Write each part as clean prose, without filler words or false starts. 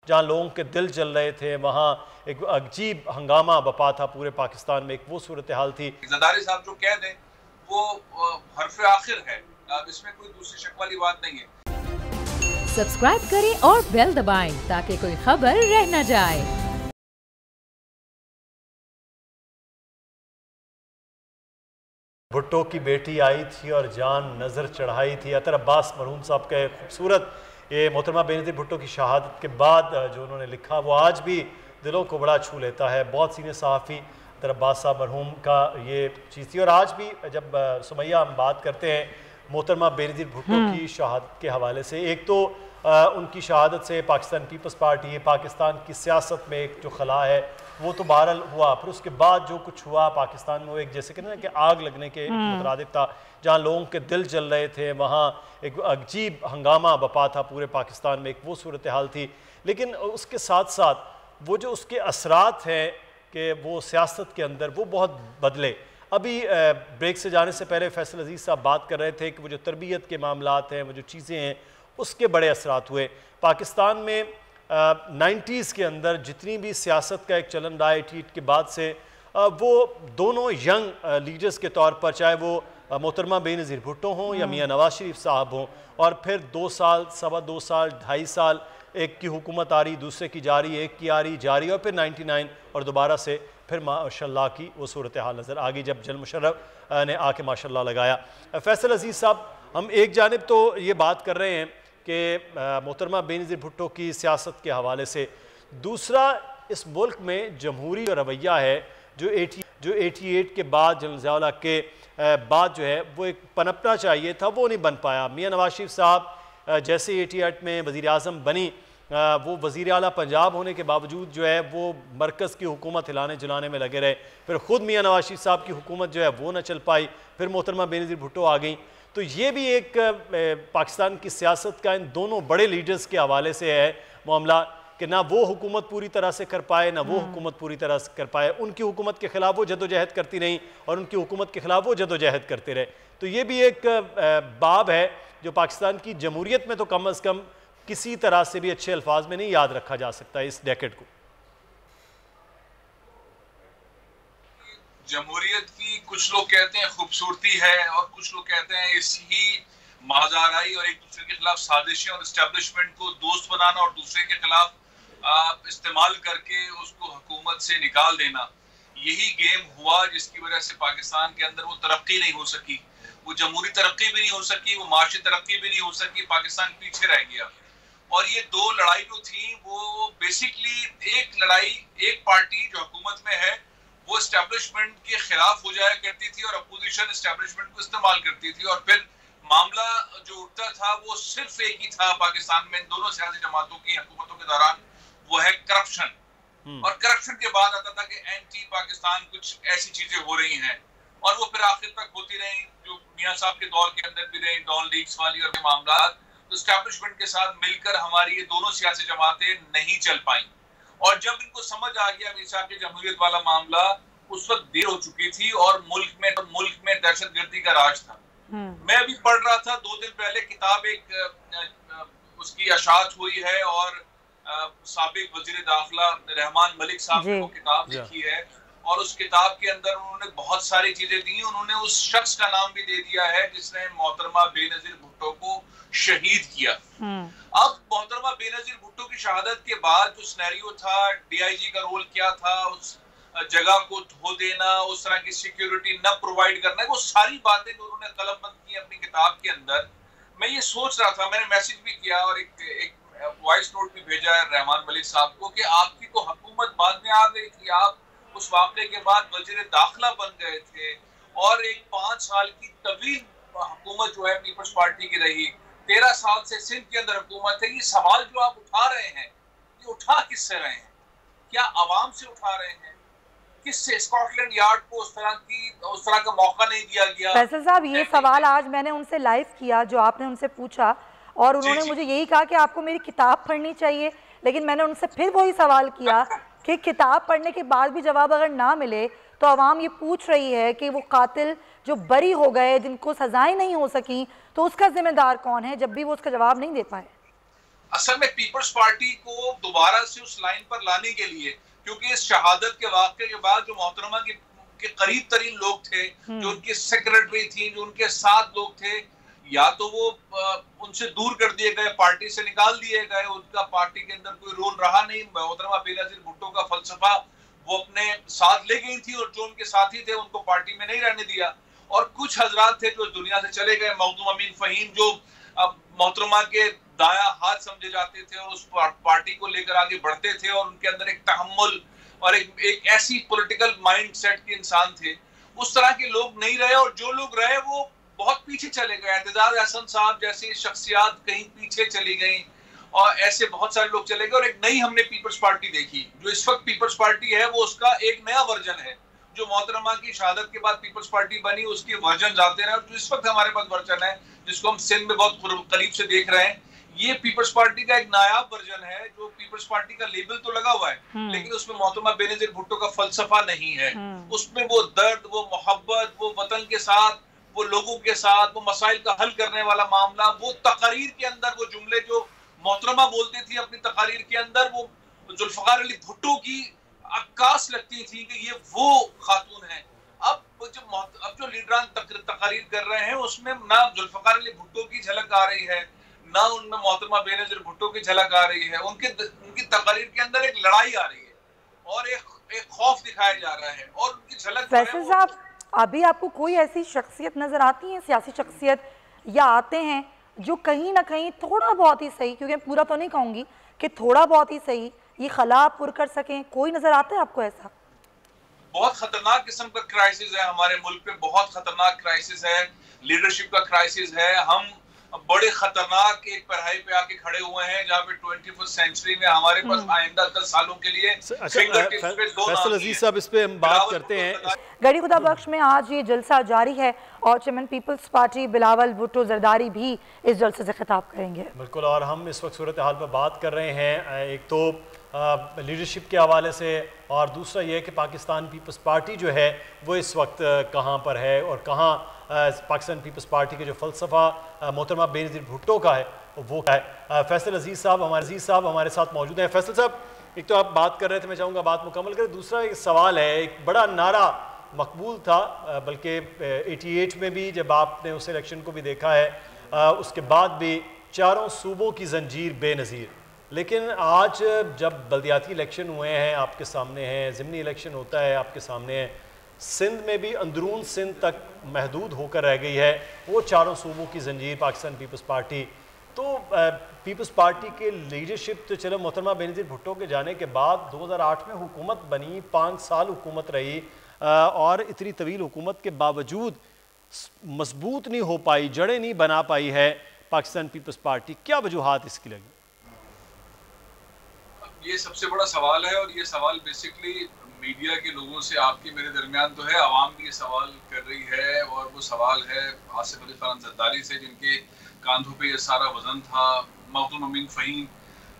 जहाँ लोगों के दिल जल रहे थे, वहाँ एक अजीब हंगामा बपा था पूरे पाकिस्तान में, एक वो सूरत हाल थी। ज़रदारी साहब जो कह दें वो हर्फ आखिर है, इसमें कोई दूसरी शक वाली बात नहीं है। सब्सक्राइब करें और बेल दबाएं ताकि कोई खबर रह न जाए। भुट्टो की बेटी आई थी और जान नज़र चढ़ाई थी। अतर अब्बास मरहूम साहब का खूबसूरत ये मोहतरमा बेनज़ीर भुट्टो की शहादत के बाद जो उन्होंने लिखा वो आज भी दिलों को बड़ा छू लेता है। बहुत सीनियर सहाफ़ी अतर अब्बास साहब मरहूम का ये चीज़ थी। और आज भी जब सुमैया हम बात करते हैं मोहतरमा बेनज़ीर भुट्टो की शहादत के हवाले से, एक तो उनकी शहादत से पाकिस्तान पीपल्स पार्टी है, पाकिस्तान की सियासत में एक जो खला है वो तो बहरहाल हुआ, फिर उसके बाद जो कुछ हुआ पाकिस्तान में वो एक जैसे कहते हैं कि आग लगने के मुतरादिफ था। जहाँ लोगों के दिल जल रहे थे, वहाँ एक अजीब हंगामा बपा था पूरे पाकिस्तान में, एक वो सूरत हाल थी। लेकिन उसके साथ साथ वो जो उसके असरात हैं कि वो सियासत के अंदर वो बहुत बदले। अभी ब्रेक से जाने से पहले फैसल अजीज़ साहब बात कर रहे थे कि वो जो तरबियत के मामलात हैं, वो जो चीज़ें हैं, उसके बड़े असरात हुए पाकिस्तान में। 90s के अंदर जितनी भी सियासत का एक चलन रहा है 88 के बाद से, वो दोनों यंग लीडर्स के तौर पर, चाहे वो मोहतरमा बेनज़ीर भुट्टो हों या मियाँ नवाज शरीफ साहब हों, और फिर 2 साल, 2.25 साल, 2.5 साल एक की हुकूमत आ रही, दूसरे की जारी, एक की आ रही जारी, और फिर 99 और दोबारा से फिर माशाल्लाह की वो सूरत हाल नज़र आ गई जब जनरल मुशर्रफ ने आके माशाल्लाह लगाया। फैसल अजीज़ साहब, हम एक जानिब तो ये बात कर रहे हैं कि मोहतरमा बेनज़ीर भुट्टो की सियासत के हवाले से, दूसरा इस मुल्क में जमहूरी रवैया है जो 88 के बाद जनरल ज़िया के बाद जो है वो एक पनपना चाहिए था, वो नहीं बन पाया। मियाँ नवाज शरीफ साहब जैसे 88 में वज़ीर आज़म बनी, वो वज़ीर आला पंजाब होने के बावजूद जो है वो मरकज़ की हुकूमत हिलाने जुलाने में लगे रहे। फिर ख़ुद मियाँ नवाज शरीफ साहब की हुकूमत जो है वो न चल पाई, फिर मोहतरमा बेनज़ीर भुट्टो आ गई। तो ये भी एक पाकिस्तान की सियासत का इन दोनों बड़े लीडर्स के हवाले से है मामला कि ना वो हुकूमत पूरी तरह से कर पाए, ना वो हुकूमत पूरी तरह से कर पाए। उनकी हुकूमत के ख़िलाफ़ वो जदोजहद करती रही और उनकी हुकूमत के ख़िलाफ़ वो जदोजहद करते रहे। तो ये भी एक बाब है जो पाकिस्तान की जमहूरियत में तो कम अज़ कम किसी तरह से भी अच्छे अल्फाज में नहीं याद रखा जा सकता इस डेकेड को। जमहूरियत की कुछ लोग कहते हैं खूबसूरती है और कुछ लोग कहते हैं इसी माजाराई और एक दूसरे के खिलाफ साजिशें और इस्टेब्लिशमेंट को दोस्त बनाना और दूसरे के खिलाफ इस्तेमाल करके उसको हुकूमत से निकाल देना। यही गेम हुआ जिसकी वजह से पाकिस्तान के अंदर वो तरक्की नहीं हो सकी, वो जमहूरी तरक्की भी नहीं हो सकी, वो माशी तरक्की भी नहीं हो सकी, पाकिस्तान पीछे रह गया। और ये दो लड़ाई जो थी वो बेसिकली एक लड़ाई, एक पार्टी जो हुकूमत में है वो एस्टेब्लिशमेंट के खिलाफ हो जाया करती थी और अपोजिशन एस्टेब्लिशमेंट को इस्तेमाल करती थी, और फिर मामला जो उठता था वो सिर्फ एक ही था पाकिस्तान में दोनों सियासी जमातों की हुकूमतों के दौरान, वो है करप्शन। और करप्शन के बाद आता था कि एंटी पाकिस्तान कुछ ऐसी चीजें हो रही हैं, और वो फिर आखिर तक होती रही, जो मियां साहब के दौर के अंदर भी रही, डॉन लीग्स वाली और मामला, तो एस्टेब्लिशमेंट के साथ मिलकर हमारी ये दोनों सियासी जमातें नहीं चल पाई। और जब इनको समझ आ गया हमेशा के जमहूरियत वाला मामला, उस वक्त देर हो चुकी थी और मुल्क में दहशतगर्दी का राज था। मैं अभी पढ़ रहा था 2 दिन पहले किताब, एक उसकी अशात हुई है और साबिक वजीर दाखिला रहमान मलिक साहब ने वो किताब लिखी है, और उस किताब के अंदर उन्होंने बहुत सारी चीजें दी। उन्होंने उस शख्स का नाम भी दे दिया है जिसने मोहतरमा बेनज़ीर भुट्टो को शहीद किया। अब मोहतरमा बेनज़ीर भुट्टो की शहादत के बाद जो सिनेरियो था, DIG का रोल क्या था, उस जगह को धो देना, उस तरह की सिक्योरिटी न प्रोवाइड करना, वो सारी बातें जो उन्होंने कलमबंद की अपनी किताब के अंदर। मैं ये सोच रहा था, मैंने मैसेज भी किया और एक वॉइस नोट भी भेजा है रहमान मलिक साहब को कि आपकी तो हुकूमत बाद में आ गई थी, आप उस वाक़े के बाद वज़ीर दाखिला बन गए थे, और एक 5 साल की तवील हुकूमत जो है पीपल्स पार्टी की रही, 13 साल से सिंध के अंदर हुकूमत है। ये सवाल जो आप उठा रहे हैं, ये उठा किससे रहे हैं? क्या आवाम से उठा रहे हैं? किससे? स्कॉटलैंड यार्ड को उस तरह का मौका नहीं दिया गया? फैसल साहब, ये सवाल आज मैंने उनसे लाइव किया जो आपने उनसे पूछा, और उन्होंने मुझे यही कहा कि आपको मेरी किताब पढ़नी चाहिए। लेकिन मैंने उनसे फिर वही सवाल किया कि किताब पढ़ने के बाद भी जवाब अगर ना मिले तो आवाम ये पूछ रही है कि वो कातिल जो बरी हो गए, जिनको सजाएं नहीं हो सकी, तो उसका जिम्मेदार कौन है, जब भी वो उसका जवाब नहीं दे पाए। असल में पीपल्स पार्टी को दोबारा से उस लाइन पर लाने के लिए, क्योंकि इस शहादत के वाक़े के बाद जो मोहतरमा के करीब तरीन लोग थे, जो उनकी सेक्रेटरी थी, जो उनके साथ लोग थे, या तो वो उनसे दूर कर दिए गए, पार्टी से निकाल दिए गए, उनका पार्टी के अंदर कोई रोल रहा नहीं। मोहतरमा बेनजीर भुट्टो का फलसफा वो अपने साथ ले गई थी और जो उनके साथी थे उनको पार्टी में नहीं रहने दिया। और कुछ हजरात थे जो दुनिया से चले गए, मखदूम अमीन फ़हीम जो मोहतरमा के दाया हाथ समझे जाते थे और उस पार्टी को लेकर आगे बढ़ते थे और उनके अंदर एक तहम्मुल और एक ऐसी पॉलिटिकल माइंड सेट के इंसान थे। उस तरह के लोग नहीं रहे और जो लोग रहे वो बहुत पीछे चले गए। एतजाज अहसन साहब जैसी शख्सियात कहीं पीछे चली गई और ऐसे बहुत सारे लोग चले गए और एक नई हमने पीपल्स पार्टी देखी। जो इस वक्त पीपल्स पार्टी है वो उसका एक नया वर्जन है। जो मोहतरमा की शहादत के बाद पीपल्स पार्टी बनी उसके वर्जन आते रहे और जो इस वक्त हमारे पास वर्जन है जिसको हम सिंध में बहुत करीब से देख रहे हैं, ये पीपल्स पार्टी का एक नायाब वर्जन है। जो पीपल्स पार्टी का लेबल तो लगा हुआ है लेकिन उसमें मोहतरमा बेनजीर भुट्टो का फलसफा नहीं है। उसमें वो दर्द, वो मोहब्बत, वो वतन के साथ, वो लोगों के साथ, वो मसाइल का हल करने वाला मामला, वो तकारीर के अंदर वो जुमले जो मोहतरमा बोलती थी अपनी तकारीर के अंदर, वो जुल्फकार अली भुट्टो की अक्कास लगती थी कि ये वो खातून है। अब जो लीडरान तकारीर कर रहे हैं उसमें ना जुल्फकार अली भुट्टो की झलक आ रही है, ना उनमें मोहतरमा बेनजीर भुट्टो की झलक आ रही है। उनकी तकारीर के अंदर एक लड़ाई आ रही है और एक खौफ दिखाया जा रहा है और उनकी झलक। फैसल साहब, अभी आपको कोई ऐसी शख्सियत नजर आती है, सियासी शख्सियत या आते हैं जो कहीं ना कहीं थोड़ा बहुत ही सही, क्योंकि पूरा तो नहीं कहूँगी कि थोड़ा बहुत ही सही, ये खला पुर कर सकें? कोई नजर आता है आपको ऐसा? बहुत खतरनाक किस्म का क्राइसिस है हमारे मुल्क पे, बहुत खतरनाक क्राइसिस है, लीडरशिप का क्राइसिस है। हम बड़े खतरनाक एक पढ़ाई पे आके खड़े हुए हैं जहाँ पे 21वीं सेंचुरी में हमारे पास आइंदा 10 सालों के लिए फैसल अजीज साहब इस पे हम बात करते हैं। गड़ी खुदा बख्श में आज ये जलसा जारी है और chairman peoples party Bilawal Bhutto Zardari भी इस जलसे से खिताब करेंगे। बिल्कुल, और हम इस वक्त सूरत हाल पर बात कर रहे हैं, एक तो लीडरशिप के हवाले से और दूसरा ये कि पाकिस्तान पीपल्स पार्टी जो है वो इस वक्त कहाँ पर है और कहाँ पाकिस्तान पीपल्स पार्टी के जो फ़लसफ़ा मोहतरमा बेनज़ीर भुट्टो का है वो क्या है। फैसल अजीज़ साहब हमारे साथ मौजूद हैं। फैसल साहब, एक तो आप बात कर रहे थे, मैं चाहूँगा बात मुकम्मल करें। दूसरा एक सवाल है, एक बड़ा नारा मकबूल था, बल्कि 88 में भी जब आपने उस इलेक्शन को भी देखा है, उसके बाद भी चारों सूबों की जंजीर बेनज़ीर। लेकिन आज जब बल्दियाती इलेक्शन हुए हैं आपके सामने हैं, ज़िमनी इलेक्शन होता है आपके सामने है, सिंध में भी अंदरून सिंध तक महदूद होकर रह गई है वो चारों सूबों की जंजीर पाकिस्तान पीपल्स पार्टी। तो पीपल्स पार्टी के लीडरशिप तो चलो मोहतरमा बेनज़ीर भुट्टो के जाने के बाद 2008 में हुकूमत बनी, 5 साल हुकूमत रही और इतनी तवील हुकूमत के बावजूद मजबूत नहीं हो पाई, जड़ें नहीं बना पाई है पाकिस्तान पीपल्स पार्टी। क्या वजूहात इसकी लगी? ये सबसे बड़ा सवाल है और ये सवाल बेसिकली मीडिया के लोगों से आपके मेरे दरमियान तो है, आवाम भी ये सवाल कर रही है और वो सवाल है आसिफ अली खान जरदारी से जिनके कांधों पे ये सारा वजन था। मखदूम अमीन फ़हीम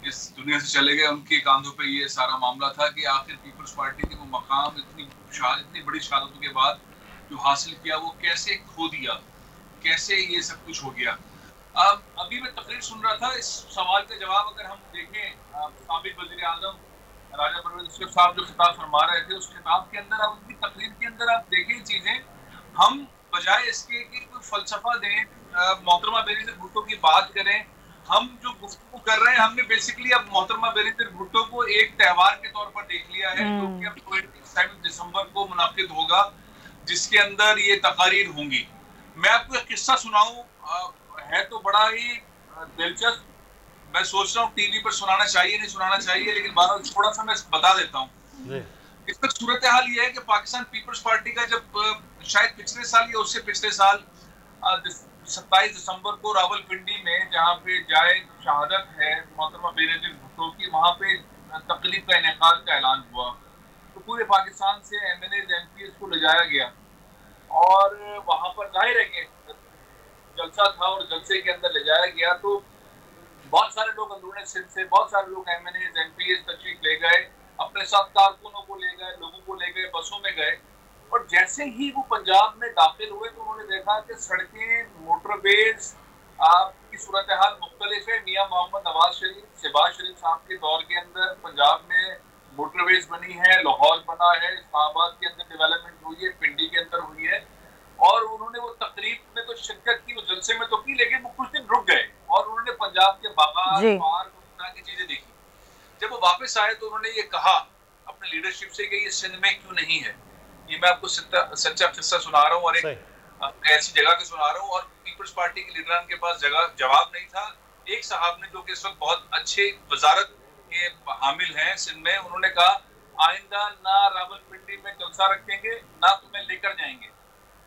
इस दुनिया से चले गए, उनके कांधों पे ये सारा मामला था कि आखिर पीपल्स पार्टी ने वो मकाम इतनी बड़ी शहादतों के बाद जो हासिल किया वो कैसे खो दिया, कैसे ये सब कुछ हो गया। अभी मैं तकरीर सुन रहा था, इस सवाल का जवाब अगर हम देखें, साबिक वज़ीर आज़म राजा परवेज़ मुशर्रफ साहब जो खिताब फरमा रहे थे उस खिताब के अंदर, उनकी तकरीर के अंदर आप देखें चीजें, हम बजाय इसके कि कोई फलसफा दें, मोहतरमा बेनज़ीर भुट्टो की बात करें, हम जो गुफ्तगू कर रहे हैं हमने बेसिकली अब मोहतरमा बेनज़ीर भुट्टो को एक त्यौहार के तौर पर देख लिया है जो कि अब 27 दिसंबर को मुनाकिद होगा जिसके अंदर ये तकारीर होंगी। मैं आपको एक किस्सा सुनाऊं, है तो बड़ा ही दिलचस्प, मैं सोच रहा हूँ टीवी पर सुनाना चाहिए नहीं सुनाना चाहिए, लेकिन बार थोड़ा सा मैं बता देता हूँ। इस पर सूरत हाल ये है कि पाकिस्तान पीपल्स पार्टी का जब शायद पिछले साल या उससे पिछले साल 27 दिसंबर को रावलपिंडी में जहाँ पे जाए शहादत है मोहतरमा बेनज़ीर भुट्टो की, वहाँ पे तकरीब का इनेकाद का ऐलान हुआ, तो पूरे पाकिस्तान से MNAs MPs को ले जाया गया और वहाँ पर जाहिर है कि जलसा था और जलसे के अंदर ले जाया गया तो बहुत सारे लोग अंदरूनी सिंध से, बहुत सारे लोग MNAs MPs तशरीफ ले गए, अपने साथ कारकुनों को ले गए, लोगों को ले गए, बसों में गए और जैसे ही वो पंजाब में दाखिल हुए तो उन्होंने देखा कि सड़कें, मोटरवेज की की सूरत हाल मुख्तलिफ है। मियाँ मोहम्मद नवाज शरीफ, शहबाज शरीफ साहब के दौर के अंदर पंजाब में मोटरवेज बनी है, लाहौर बना है, इस्लामाबाद के अंदर डेवलपमेंट हुई है, पिंडी के अंदर हुई है, और उन्होंने वो तकरीब में तो शिरकत की, वो जलसे में तो की, लेकिन वो कुछ दिन रुक गए और उन्होंने पंजाब के बागात, पार्क, उस तरह की चीजें देखी। जब वो वापस आए तो उन्होंने ये कहा अपने लीडरशिप से कि ये सिंध में क्यों नहीं है। ये मैं आपको सच्चा किस्सा सुना रहा हूँ और एक ऐसी जगह के सुना रहा हूँ, और पीपल्स पार्टी के लीडरान के पास जवाब नहीं था। एक साहब ने, जो कि इस वक्त बहुत अच्छे वजारत के हामिल हैं सिंध में, उन्होंने कहा आइंदा ना रावलपिंडी में जलसा रखेंगे ना तुम्हें लेकर जाएंगे,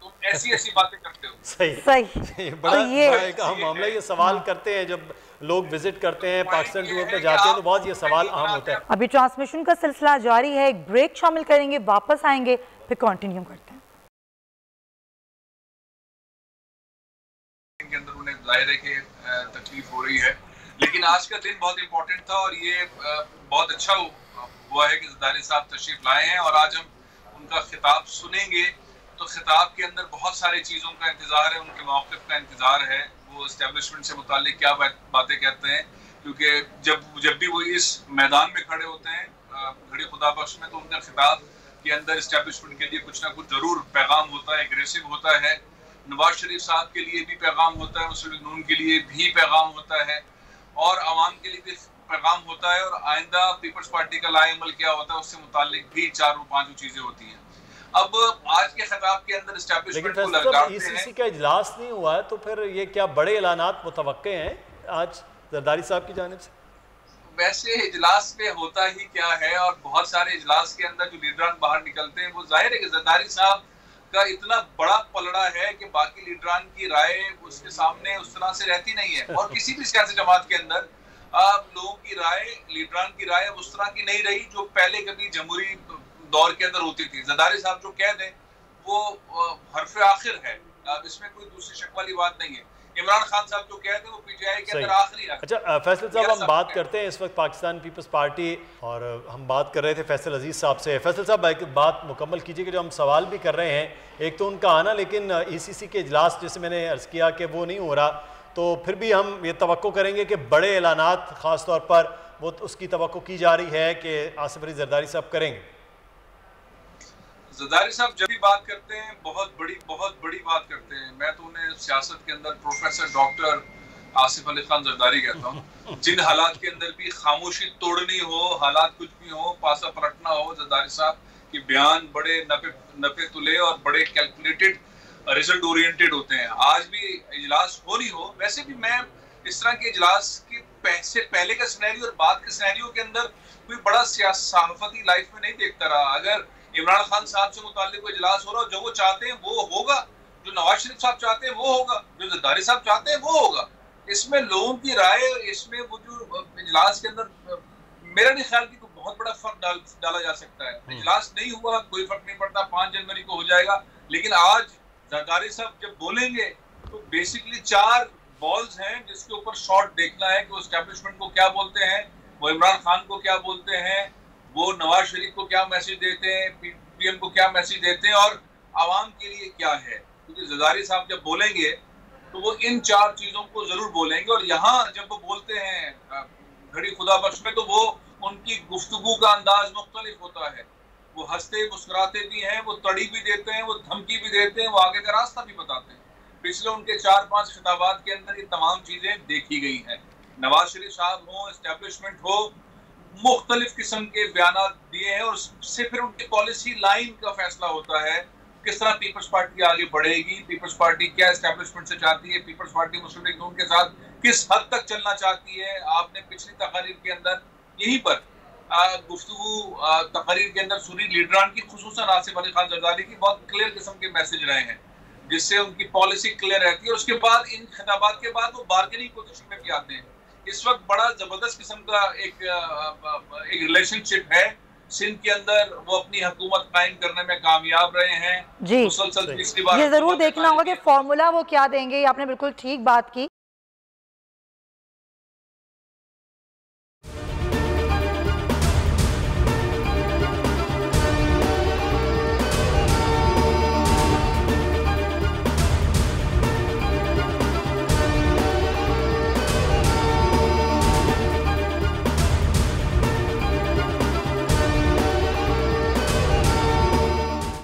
तुम ऐसी बातें करते हो। सही बड़ा एक अहम मामला। ये सवाल करते हैं जब लोग विजिट करते हैं, पाकिस्तान टूर पे जाते हैं, तो बहुत ये सवाल अहम होता है। अभी ट्रांसमिशन का सिलसिला जारी है, एक ब्रेक शामिल करेंगे, वापस आएंगे, फिर कंटिन्यू करते हैं। के अंदर उन्हें जाहिर है कि तकलीफ हो रही है, लेकिन आज का दिन बहुत इंपॉर्टेंट था और ये बहुत अच्छा हुआ है कि ज़रदारी साहब तशरीफ लाए हैं और आज हम उनका खिताब सुनेंगे। तो खिताब के अंदर बहुत सारी चीज़ों का इंतज़ार है, उनके मौक़िफ़ का इंतज़ार है, वो इस्टेब्लिशमेंट से मुताल्लिक़ क्या बातें कहते हैं, क्योंकि जब भी वो इस मैदान में खड़े होते हैं घड़ी खुदा बख्श में, तो उनका खिताब के अंदर इस्टेब्लिशमेंट के लिए कुछ ना कुछ ज़रूर पैगाम होता है, एग्रेसिव होता है। नवाज शरीफ साहब के लिए भी पैगाम होता है, मुस्लिम लीग नून के लिए भी पैगाम होता है और आवाम के लिए भी पैगाम होता है, और आइंदा पीपल्स पार्टी का लाएअमल क्या होता है उससे मुताल्लिक भी 4-5 चीज़ें होती हैं। अब आज के खिताब के अंदर एस्टैब्लिशमेंट को ललकारते हैं। ईसीसी का इजलास नहीं हुआ है, तो फिर ये क्या बड़े ऐलानात मुतवक्के हैं आज ज़रदारी साहब की जानिब से? वैसे इजलास में होता ही क्या है, और बहुत सारे इजलास के अंदर जो लीडरान बाहर निकलते हैं, वो जाहिर है कि ज़रदारी साहब का इतना बड़ा पलड़ा है कि बाकी लीडरान की राय उसके सामने उस तरह से रहती नहीं है, और किसी भी सियासी जमात के अंदर लोगों की राय, लीडरान की राय उस तरह की नहीं रही जो पहले कभी जमहूरी दौर के अंदर होती थी। ज़रदारी साहब जो कह दें वो हरफ आखिर है, इसमें कोई दूसरी शक वाली बात नहीं है। इमरान खान साहब जो कहते हैं वो पीटीआई के अंदर आखिरी है। अच्छा फैसल साहब, हम बात करते हैं इस वक्त पाकिस्तान पीपल्स पार्टी, और हम बात कर रहे थे फैसल अजीज साहब से। फैसल साहब एक बात मुकम्मल कीजिए कि जो हम सवाल भी कर रहे हैं, एक तो उनका आना, लेकिन ईसीसी के इजलास जैसे मैंने अर्ज़ किया कि वो नहीं हो रहा, तो फिर भी हम ये तवक्को करेंगे कि बड़े ऐलानात ख़ास तौर पर वो उसकी तवक्को की जा रही है कि आसिफ अली ज़रदारी साहब करेंगे। ज़रदारी साहब जब भी बात करते हैं बहुत बड़ी बात करते हैं। मैं तो उन्हें सियासत के अंदर प्रोफेसर डॉक्टर आसिफ अली खान ज़रदारी कहता हूँ। जिन हालात के अंदर भी खामोशी तोड़नी हो, हालात कुछ भी हो, पासा पलटना हो, ज़रदारी साहब के बयान बड़े नपे तुले और बड़े कैलकुलेटेड, रिजल्ट ओरिएंटेड होते हैं। आज भी इजलास हो नहीं हो, वैसे भी मैं इस तरह के इजलास के पहले का सिनेरियो और बाद के सिनेरियो के अंदर कोई बड़ा सहाफती लाइफ में नहीं देखता रहा। अगर इमरान खान साहब से मुताल्लिक कोई इजलास हो रहा, जो वो चाहते हैं वो होगा, जो नवाज शरीफ साहब चाहते हैं वो होगा, जो ज़रदारी साहब चाहते हैं वो होगा। इसमें लोगों की राय, इसमें वो जो इजलास के अंदर मेरा नहीं ख्याल कि कोई बहुत बड़ा फर्क डाला जा सकता है। इजलास नहीं हुआ कोई फर्क नहीं पड़ता, 5 जनवरी को हो जाएगा। लेकिन आज ज़रदारी साहब जब बोलेंगे तो बेसिकली 4 बॉल्स हैं जिसके ऊपर शॉट देखना है कि वो एस्टैब्लिशमेंट को क्या बोलते हैं, वो इमरान खान को क्या बोलते हैं, वो नवाज शरीफ को क्या मैसेज देते हैं, पीएम को क्या मैसेज देते हैं, और आवाम के लिए क्या है। क्योंकि ज़रदारी साहब जब बोलेंगे तो वो इन 4 चीज़ों को ज़रूर बोलेंगे। और यहाँ जब वो बोलते हैं घड़ी खुदा बख्श में, तो वो उनकी गुफ्तगू का अंदाज मुख्तलिफ होता है। वो हंसते मुस्कुराते भी हैं, वो तड़ी भी देते हैं, वो धमकी भी देते हैं, वो आगे का रास्ता भी बताते हैं। पिछले उनके 4-5 खिताबात के अंदर ये तमाम चीज़ें देखी गई हैं। नवाज शरीफ साहब हो, एस्टैब्लिशमेंट हो, मुख्तलिफ किस्म के बयान दिए हैं, और उससे फिर उनकी पॉलिसी लाइन का फैसला होता है किस तरह पीपल्स पार्टी आगे बढ़ेगी, पीपल्स पार्टी क्या एस्टैब्लिशमेंट से चाहती है, पीपल्स पार्टी मुस्लिम लीग नून के साथ किस हद तक चलना चाहती है। आपने पिछली तकरीर के अंदर यहीं पर गुफ्तगू तकरीर के अंदर सुनी लीडरान की, खुसूसन आसिफ अली खान ज़रदारी की बहुत क्लियर किस्म के मैसेज रहे हैं जिससे उनकी पॉलिसी क्लियर रहती है। और उसके बाद इन खिताबात के बाद वो बार्गेनिंग पोजीशन में भी आते हैं। इस वक्त बड़ा जबरदस्त किस्म का एक रिलेशनशिप है सिंध के अंदर, वो अपनी हुकूमत कायम करने में कामयाब रहे हैं जी। मुसलसल पिछली बार ये जरूर देखना होगा कि फॉर्मूला वो क्या देंगे। आपने बिल्कुल ठीक बात की